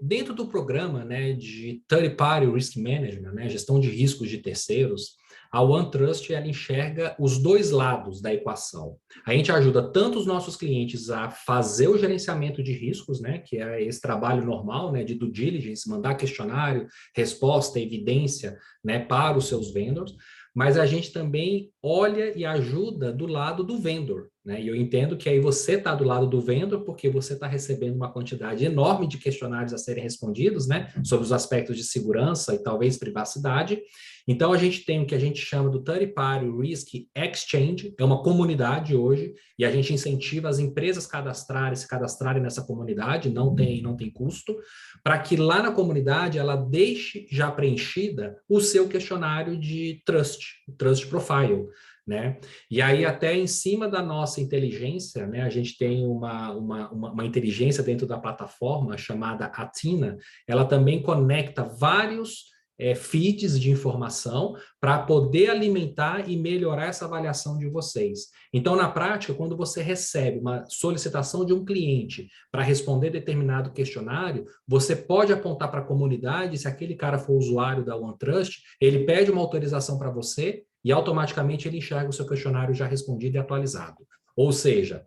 Dentro do programa, né, de Third Party Risk Management, né, gestão de riscos de terceiros, a OneTrust ela enxerga os 2 lados da equação. A gente ajuda tanto os nossos clientes a fazer o gerenciamento de riscos, né, que é esse trabalho normal, né, de due diligence, mandar questionário, resposta, evidência, né, para os seus vendors, mas a gente também olha e ajuda do lado do vendor, né? E eu entendo que aí você está do lado do vendor porque você está recebendo uma quantidade enorme de questionários a serem respondidos, né? Sobre os aspectos de segurança e talvez privacidade. Então, a gente tem o que a gente chama do Third Party Risk Exchange, é uma comunidade hoje, e a gente incentiva as empresas se cadastrarem nessa comunidade, não tem custo, para que lá na comunidade ela deixe já preenchida o seu questionário de Trust Profile, né? E aí, até em cima da nossa inteligência, né, a gente tem uma inteligência dentro da plataforma chamada Athena, ela também conecta vários feeds de informação para poder alimentar e melhorar essa avaliação de vocês. Então, na prática, quando você recebe uma solicitação de um cliente para responder determinado questionário, você pode apontar para a comunidade, se aquele cara for usuário da OneTrust, ele pede uma autorização para você e automaticamente ele enxerga o seu questionário já respondido e atualizado. Ou seja,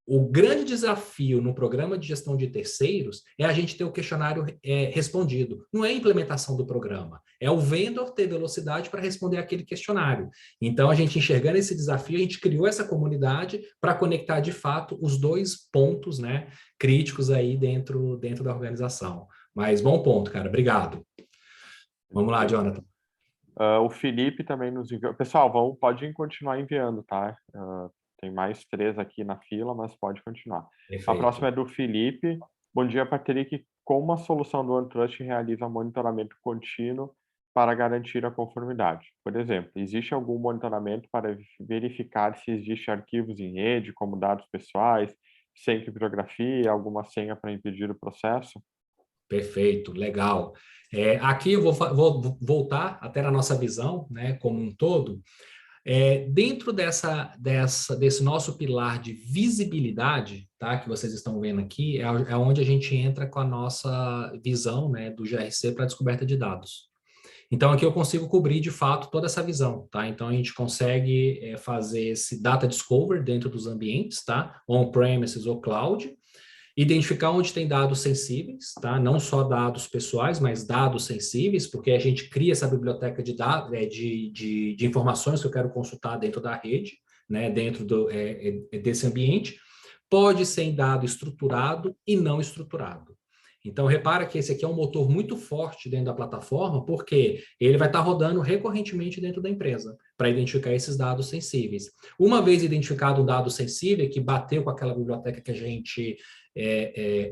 o grande desafio no programa de gestão de terceiros é a gente ter o questionário respondido. Não é a implementação do programa, é o vendor ter velocidade para responder aquele questionário. Então, a gente enxergando esse desafio, a gente criou essa comunidade para conectar, de fato, os dois pontos, né, críticos aí dentro da organização. Mas bom ponto, cara. Obrigado. Vamos lá, Jonathan. O Felipe também nos enviou. Pessoal, podem continuar enviando, tá? Tem mais 3 aqui na fila, mas pode continuar. Perfeito. A próxima é do Felipe. Bom dia, Patrick. Como a solução do OneTrust realiza monitoramento contínuo para garantir a conformidade? Por exemplo, existe algum monitoramento para verificar se existem arquivos em rede, como dados pessoais, sem criptografia, alguma senha para impedir o processo? Perfeito, legal. Aqui eu vou voltar até na nossa visão, né, como um todo. Dentro desse nosso pilar de visibilidade, tá, que vocês estão vendo aqui, é onde a gente entra com a nossa visão, né, do GRC para descoberta de dados. Então, aqui eu consigo cobrir, de fato, toda essa visão, tá? Então, a gente consegue fazer esse data discovery dentro dos ambientes, tá? On-premises ou cloud, identificar onde tem dados sensíveis, tá? Não só dados pessoais, mas dados sensíveis, porque a gente cria essa biblioteca de dados, de informações que eu quero consultar dentro da rede, né? Dentro desse ambiente. Pode ser em dado estruturado e não estruturado. Então, repara que esse aqui é um motor muito forte dentro da plataforma, porque ele vai estar rodando recorrentemente dentro da empresa, para identificar esses dados sensíveis. Uma vez identificado um dado sensível, que bateu com aquela biblioteca que a gente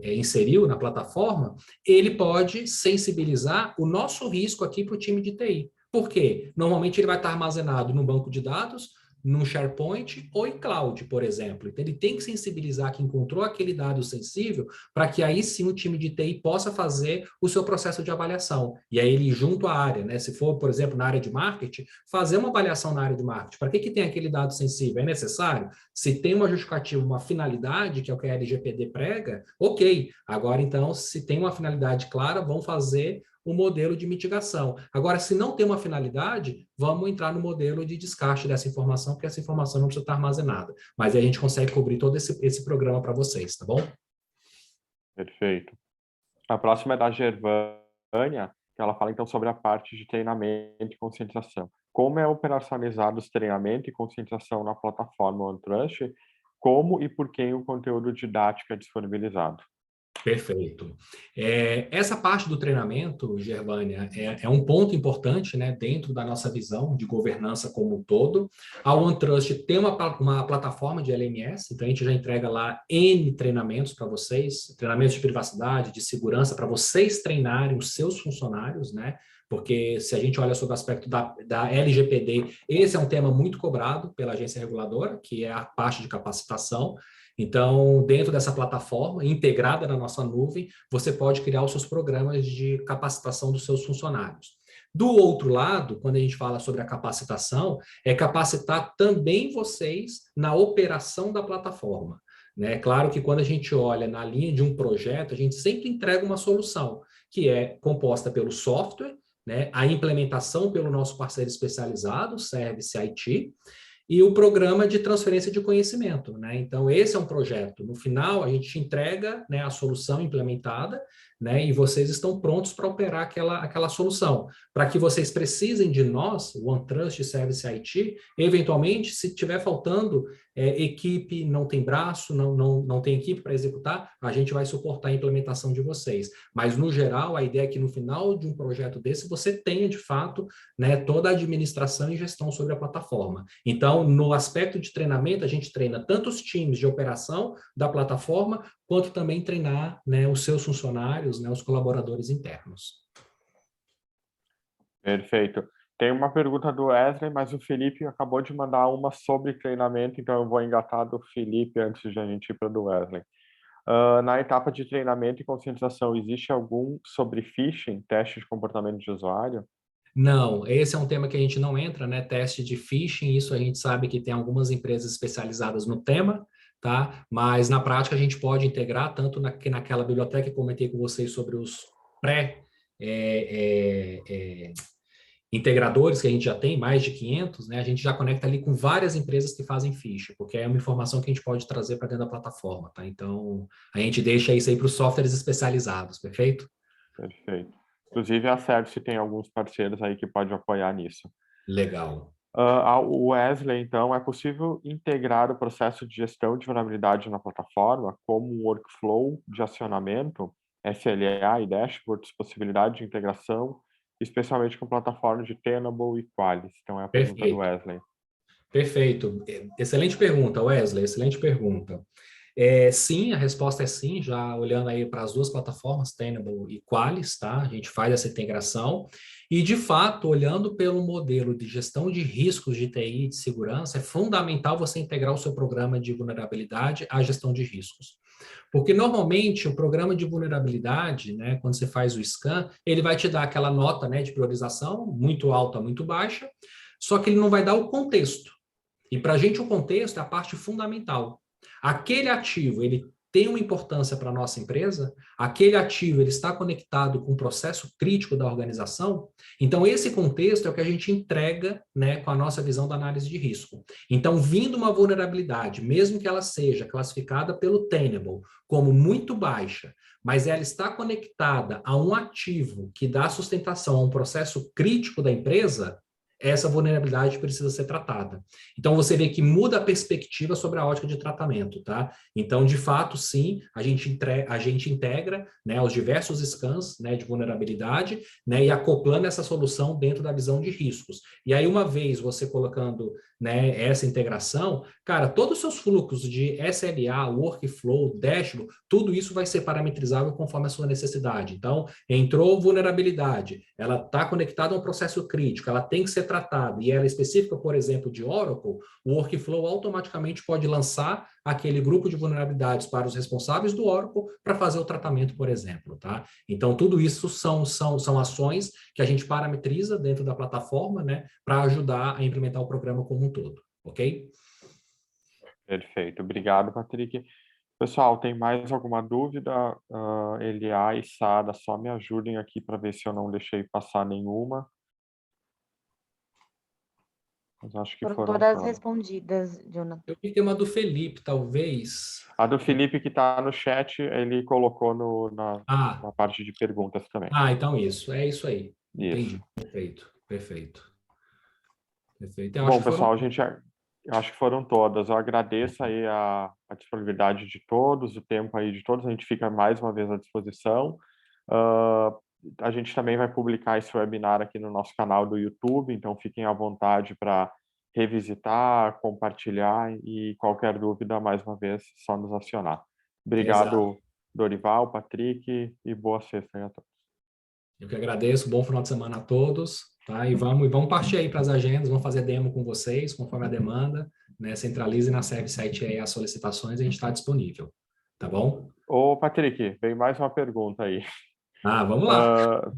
inseriu na plataforma, ele pode sensibilizar o nosso risco aqui para o time de TI. Por quê? Normalmente ele vai estar armazenado no banco de dados, no SharePoint ou em cloud, por exemplo. Então, ele tem que sensibilizar que encontrou aquele dado sensível para que aí sim o time de TI possa fazer o seu processo de avaliação. E aí ele junto à área, né? Se for, por exemplo, na área de marketing, fazer uma avaliação na área de marketing. Para que tem aquele dado sensível? É necessário? Se tem uma justificativa, uma finalidade, que é o que a LGPD prega, ok. Agora, então, se tem uma finalidade clara, vamos fazer o modelo de mitigação. Agora, se não tem uma finalidade, vamos entrar no modelo de descarte dessa informação, porque essa informação não precisa estar armazenada. Mas aí a gente consegue cobrir todo esse programa para vocês, tá bom? Perfeito. A próxima é da Gervânia, que ela fala então sobre a parte de treinamento e conscientização. Como é operacionalizado os treinamento e conscientização na plataforma OneTrust? Como e por quem o conteúdo didático é disponibilizado? Perfeito. Essa parte do treinamento, Gervânia, é um ponto importante, né, dentro da nossa visão de governança como um todo. A OneTrust tem uma plataforma de LMS, então a gente já entrega lá N treinamentos para vocês, treinamentos de privacidade, de segurança, para vocês treinarem os seus funcionários, né? Porque se a gente olha sobre o aspecto da LGPD, esse é um tema muito cobrado pela agência reguladora, que é a parte de capacitação. Então, dentro dessa plataforma, integrada na nossa nuvem, você pode criar os seus programas de capacitação dos seus funcionários. Do outro lado, quando a gente fala sobre a capacitação, é capacitar também vocês na operação da plataforma. Né? Claro que quando a gente olha na linha de um projeto, a gente sempre entrega uma solução, que é composta pelo software, né? A implementação pelo nosso parceiro especializado, Service IT, e o programa de transferência de conhecimento, né? Então, esse é um projeto. No final, a gente entrega, né, a solução implementada, né, e vocês estão prontos para operar aquela solução. Para que vocês precisem de nós, o OneTrust Service IT, eventualmente, se estiver faltando equipe, não tem braço, não tem equipe para executar, a gente vai suportar a implementação de vocês. Mas, no geral, a ideia é que no final de um projeto desse, você tenha, de fato, né, toda a administração e gestão sobre a plataforma. Então, no aspecto de treinamento, a gente treina tanto os times de operação da plataforma, quanto também treinar, né, os seus funcionários, né, os colaboradores internos. Perfeito. Tem uma pergunta do Wesley, mas o Felipe acabou de mandar uma sobre treinamento, então eu vou engatar do Felipe antes de a gente ir para do Wesley. Na etapa de treinamento e conscientização, existe algum sobre phishing, teste de comportamento de usuário? Não, esse é um tema que a gente não entra, né? Teste de phishing, isso a gente sabe que tem algumas empresas especializadas no tema, tá? Mas na prática a gente pode integrar tanto naquela biblioteca que comentei com vocês sobre os pré integradores que a gente já tem, mais de 500, né? A gente já conecta ali com várias empresas que fazem phishing, porque é uma informação que a gente pode trazer para dentro da plataforma, tá? Então, a gente deixa isso aí para os softwares especializados, perfeito? Perfeito. Inclusive, a Service tem alguns parceiros aí que pode apoiar nisso. Legal. O Wesley, então, é possível integrar o processo de gestão de vulnerabilidade na plataforma como um workflow de acionamento, SLA e dashboards, possibilidade de integração, especialmente com plataformas de Tenable e Qualys. Então, é a pergunta do Perfeito. Wesley. Perfeito. Excelente pergunta, Wesley, excelente pergunta. Sim, a resposta é sim, já olhando aí para as duas plataformas, Tenable e Qualys, tá? A gente faz essa integração. E, de fato, olhando pelo modelo de gestão de riscos de TI e de segurança, é fundamental você integrar o seu programa de vulnerabilidade à gestão de riscos. Porque, normalmente, o programa de vulnerabilidade, né, quando você faz o scan, ele vai te dar aquela nota, né, de priorização, muito alta, muito baixa, só que ele não vai dar o contexto. E para a gente o contexto é a parte fundamental. Aquele ativo, ele tem uma importância para a nossa empresa, aquele ativo ele está conectado com um processo crítico da organização, então esse contexto é o que a gente entrega, né, com a nossa visão da análise de risco. Então, vindo uma vulnerabilidade, mesmo que ela seja classificada pelo Tenable como muito baixa, mas ela está conectada a um ativo que dá sustentação a um processo crítico da empresa, essa vulnerabilidade precisa ser tratada. Então, você vê que muda a perspectiva sobre a ótica de tratamento, tá? Então, de fato, sim, a gente integra, né, os diversos scans, né, de vulnerabilidade, né, e acoplando essa solução dentro da visão de riscos. E aí, uma vez você colocando, né, essa integração, cara, todos os seus fluxos de SLA, workflow, dashboard, tudo isso vai ser parametrizável conforme a sua necessidade. Então, entrou vulnerabilidade, ela está conectada a um processo crítico, ela tem que ser tratada, e ela é específica, por exemplo, de Oracle, o workflow automaticamente pode lançar aquele grupo de vulnerabilidades para os responsáveis do Oracle para fazer o tratamento, por exemplo, tá? Então, tudo isso são ações que a gente parametriza dentro da plataforma, né, para ajudar a implementar o programa como um todo, ok? Perfeito. Obrigado, Patrick. Pessoal, tem mais alguma dúvida? Elia e Sara, só me ajudem aqui para ver se eu não deixei passar nenhuma. Mas acho que Foram foram todas todas. respondidas, Jonathan. Eu vi que tem uma do Felipe, talvez. A do Felipe que está no chat, ele colocou na parte de perguntas também. Então isso. É isso aí. Isso. Entendi. Perfeito. Perfeito. Perfeito. Bom, pessoal, eu acho que foram todas. Eu agradeço aí a disponibilidade de todos, o tempo aí de todos. A gente fica mais uma vez à disposição. A gente também vai publicar esse webinar aqui no nosso canal do YouTube, então fiquem à vontade para revisitar, compartilhar e qualquer dúvida, mais uma vez, só nos acionar. Obrigado, Exato. Dorival, Patrick, e boa sexta aí a todos. Eu que agradeço. Bom final de semana a todos. Tá? E vamos partir aí para as agendas, vamos fazer demo com vocês, conforme a demanda, né? Centralize na Service Site aí as solicitações, a gente está disponível. Tá bom? Ô, Patrick, vem mais uma pergunta aí. Vamos lá.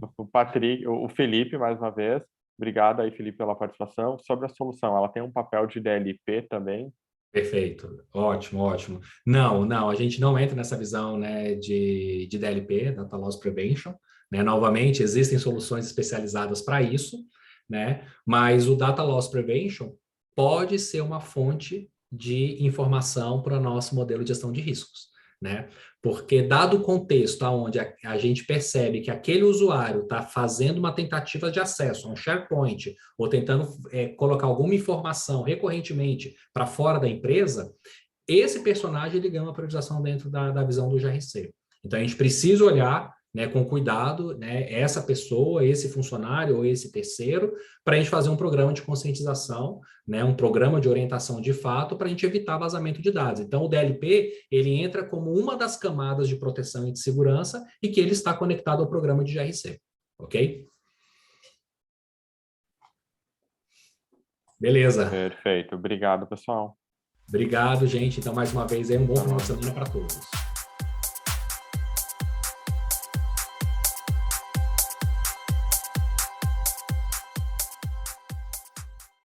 O Felipe, mais uma vez. Obrigado aí, Felipe, pela participação. Sobre a solução, ela tem um papel de DLP também? Perfeito, ótimo, ótimo. Não, a gente não entra nessa visão, né, de DLP, Data Loss Prevention, né? Novamente, existem soluções especializadas para isso, né? Mas o Data Loss Prevention, pode ser uma fonte de informação para o nosso modelo de gestão de riscos, né? Porque dado o contexto onde a gente percebe que aquele usuário está fazendo uma tentativa de acesso a um SharePoint ou tentando colocar alguma informação recorrentemente para fora da empresa, esse personagem ele ganha uma priorização dentro da visão do GRC. Então, a gente precisa olhar, né, com cuidado, né, essa pessoa, esse funcionário ou esse terceiro, para a gente fazer um programa de conscientização, né, um programa de orientação de fato, para a gente evitar vazamento de dados. Então, o DLP, ele entra como uma das camadas de proteção e de segurança e que ele está conectado ao programa de GRC, ok? Beleza. Perfeito. Obrigado, pessoal. Obrigado, gente. Então, mais uma vez, um bom final de semana para todos.